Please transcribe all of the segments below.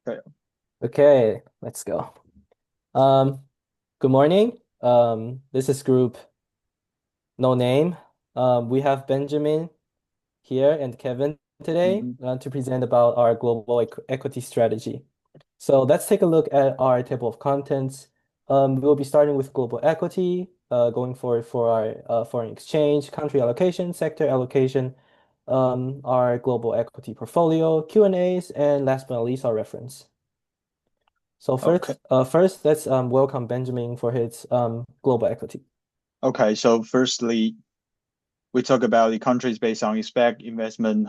Okay. Okay, let's go. Um, Good morning. This is group No Name. We have Benjamin here and Kevin today Mhm. to present about our global equity strategy. So let's take a look at our table of contents. We'll be starting with global equity, going forward for our foreign exchange, country allocation, sector allocation, our global equity portfolio, Q&As, and last but not least, our reference. So Okay. first, let's welcome Benjamin for his global equity. Okay. So firstly, we talk about the countries based on expect investment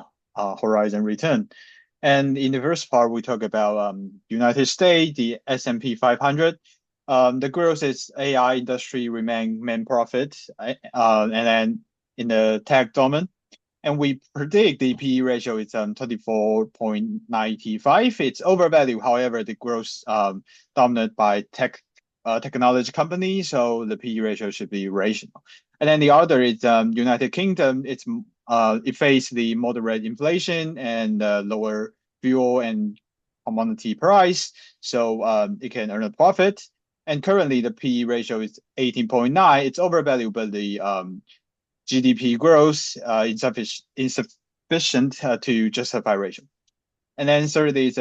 horizon return. And in the first part, we talk about United States, the S&P 500. The growth is AI industry remain main profit, and then in the tech domain. And we predict the PE ratio is 24.95. It's overvalued. However, the growth dominated by technology companies, so the PE ratio should be rational. And then the other is United Kingdom. It faces the moderate inflation and lower fuel and commodity price, so it can earn a profit. And currently, the PE ratio is 18.9. It's overvalued, but the GDP growth insufficient to justify ratio. And then thirdly is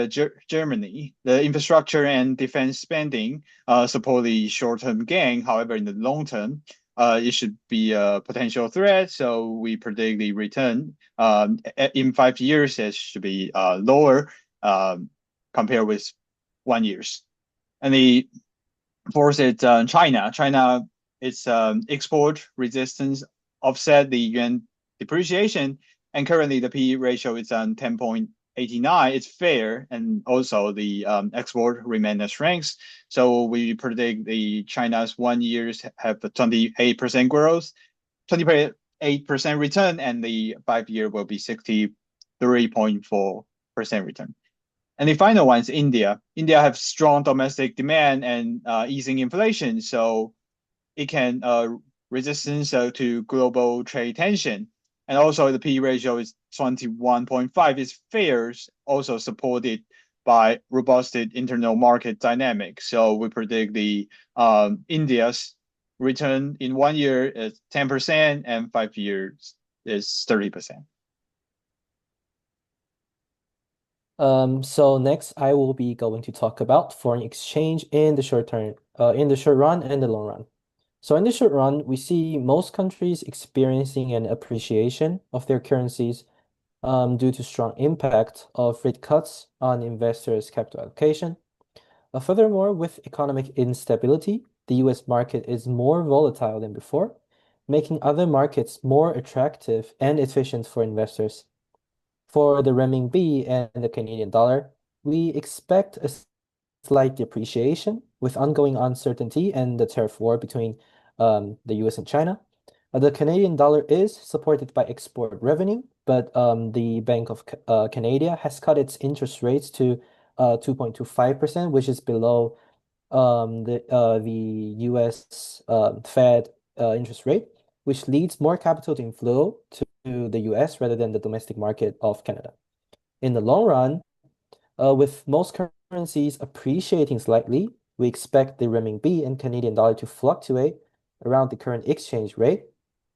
Germany. The infrastructure and defense spending support the short-term gain. However, in the long term, it should be a potential threat. So we predict the return in 5 years it should be lower compared with 1 years. And the fourth is China. China its export resistance offset the yuan depreciation, and currently the PE ratio is 10.89. It's fair, and also the export remain a strength. So we predict the China's 1 years have a 28% growth, 28% return, and the 5 year will be 63.4% return. And the final one is India. India have strong domestic demand and easing inflation, so it can resistance to global trade tension. And also the P ratio is 21.5. It's fair, also supported by robust internal market dynamics. So we predict the India's return in 1 year is 10% and 5 years is 30%. So next, I will be going to talk about foreign exchange in the short term, in the short run and the long run. So in the short run, we see most countries experiencing an appreciation of their currencies due to strong impact of rate cuts on investors' capital allocation. Furthermore, with economic instability, the US market is more volatile than before, making other markets more attractive and efficient for investors. For the renminbi and the Canadian dollar, we expect a slight depreciation with ongoing uncertainty and the tariff war between the US and China. The Canadian dollar is supported by export revenue, but the Bank of Canada has cut its interest rates to 2.25%, which is below the US Fed interest rate, which leads more capital to inflow to the US rather than the domestic market of Canada. In the long run, with most currencies appreciating slightly, we expect the renminbi and Canadian dollar to fluctuate around the current exchange rate,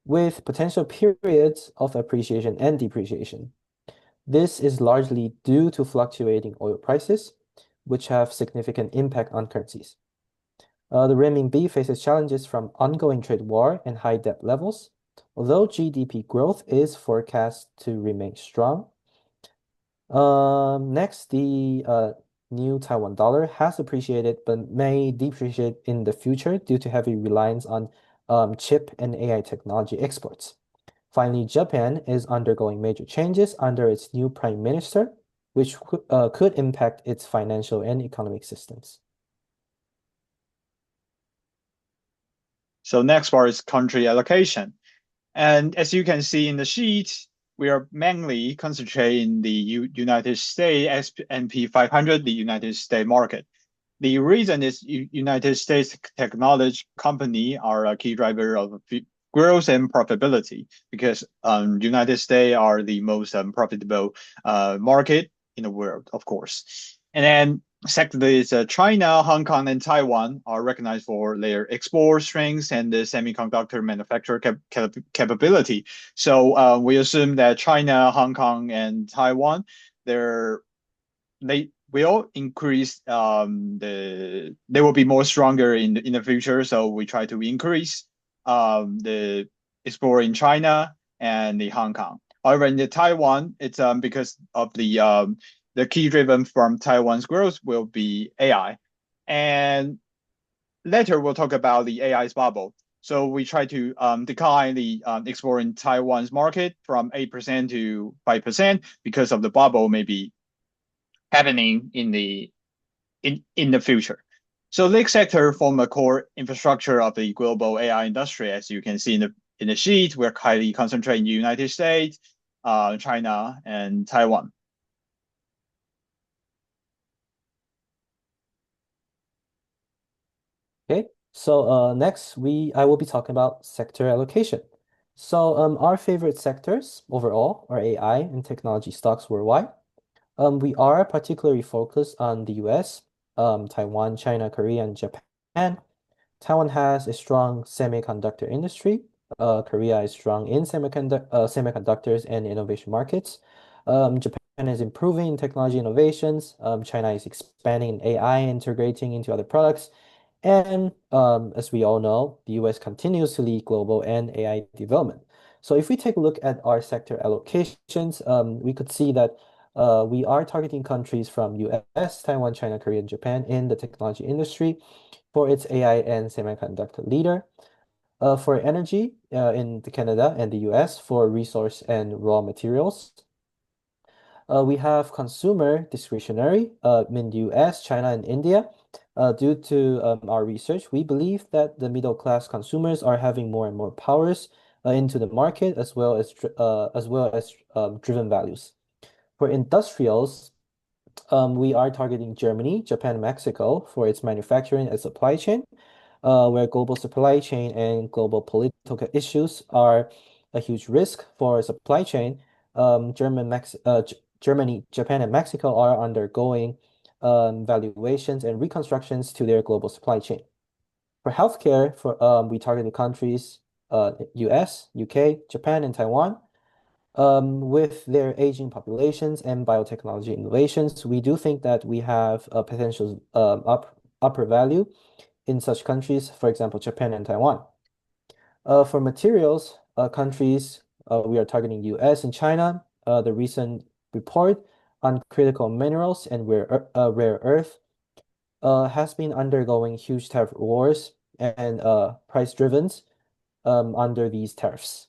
with potential periods of appreciation and depreciation. This is largely due to fluctuating oil prices, which have significant impact on currencies. The renminbi faces challenges from ongoing trade war and high debt levels, although GDP growth is forecast to remain strong. Next, the new Taiwan dollar has appreciated but may depreciate in the future due to heavy reliance on chip and AI technology exports. Finally, Japan is undergoing major changes under its new prime minister, which could impact its financial and economic systems. So next part is country allocation. And as you can see in the sheet, we are mainly concentrating in the United States S&P 500, the United States market. The reason is United States technology company are a key driver of growth and profitability because United States are the most profitable market in the world, of course. And then Secondly, is China, Hong Kong, and Taiwan are recognized for their export strengths and the semiconductor manufacturer capability. So we assume that China, Hong Kong, and Taiwan, they're they will increase they will be more stronger in the future. So we try to increase the export in China and the Hong Kong. However, in the Taiwan, it's because of the key driven from Taiwan's growth will be AI. And later we'll talk about the AI's bubble. So we try to decline the export in Taiwan's market from 8% to 5% because of the bubble maybe happening in the future. So lake sector form a core infrastructure of the global AI industry. As you can see in the sheet, we're highly concentrated in the United States, China, and Taiwan. Okay, so next I will be talking about sector allocation. So our favorite sectors overall are AI and technology stocks worldwide. We are particularly focused on the US, Taiwan, China, Korea, and Japan. Taiwan has a strong semiconductor industry. Korea is strong in semiconductors and innovation markets. Japan is improving in technology innovations. China is expanding in AI, integrating into other products. And as we all know, the US continues to lead global and AI development. So if we take a look at our sector allocations, we could see that we are targeting countries from US, Taiwan, China, Korea, and Japan in the technology industry for its AI and semiconductor leader. For energy in Canada and the US for resource and raw materials. We have consumer discretionary in the US, China, and India. Due to our research, we believe that the middle class consumers are having more and more powers into the market as well as driven values. For industrials, we are targeting Germany, Japan, Mexico for its manufacturing and supply chain, where global supply chain and global political issues are a huge risk for supply chain. Germany, Japan, and Mexico are undergoing valuations and reconstructions to their global supply chain. For healthcare, we target the countries US, UK, Japan, and Taiwan. With their aging populations and biotechnology innovations, we do think that we have a potential upper value in such countries, for example, Japan and Taiwan. For materials, countries, we are targeting US and China. The recent report on critical minerals and rare earth has been undergoing huge tariff wars and price driven under these tariffs.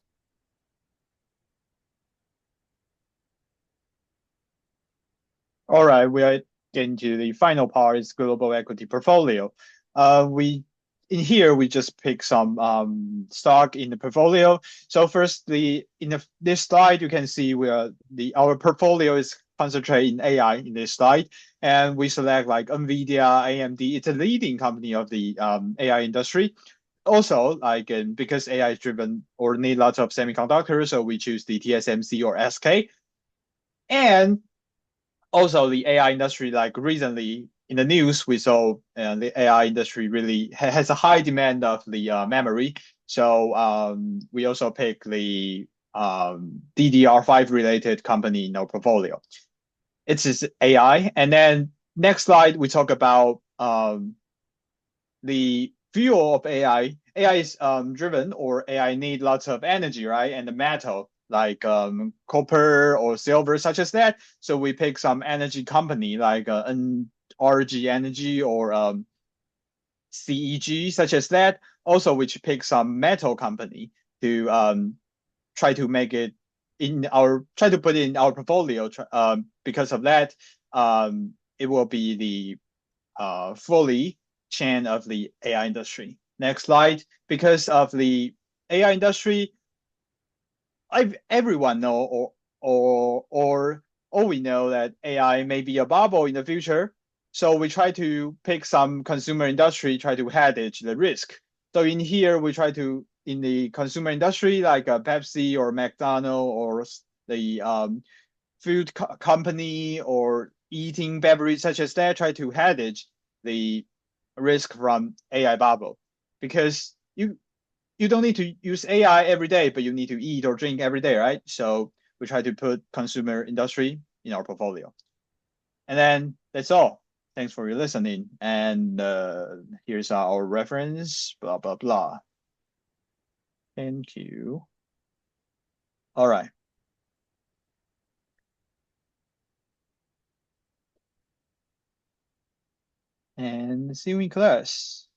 All right, we are getting to the final part is global equity portfolio. We in here we just pick some stock in the portfolio. So firstly, this slide you can see our portfolio is concentrated in AI in this slide, and we select like NVIDIA, AMD. It's a leading company of the AI industry. Also, like because AI is driven or need lots of semiconductors, so we choose the TSMC or SK. And also the AI industry, like recently in the news, we saw the AI industry really has a high demand of the memory. So we also pick the DDR5 related company in our portfolio. It's just AI. And then next slide, we talk about the fuel of AI. AI is driven or AI need lots of energy, right? And the metal like copper or silver, such as that. So we pick some energy company like NRG Energy or CEG, such as that. Also, which pick some metal company to try to make it try to put it in our portfolio. Because of that, it will be the fully chain of the AI industry. Next slide. Because of the AI industry, everyone know or we know that AI may be a bubble in the future. So we try to pick some consumer industry, try to hedge the risk. So in here, we try to in the consumer industry like Pepsi or McDonald's or the food company or eating beverage such as that, try to hedge the risk from AI bubble, because you don't need to use AI every day, but you need to eat or drink every day, right? So we try to put consumer industry in our portfolio. And then that's all. Thanks for your listening. And here's our reference, blah, blah, blah. Thank you. All right. And see you in class.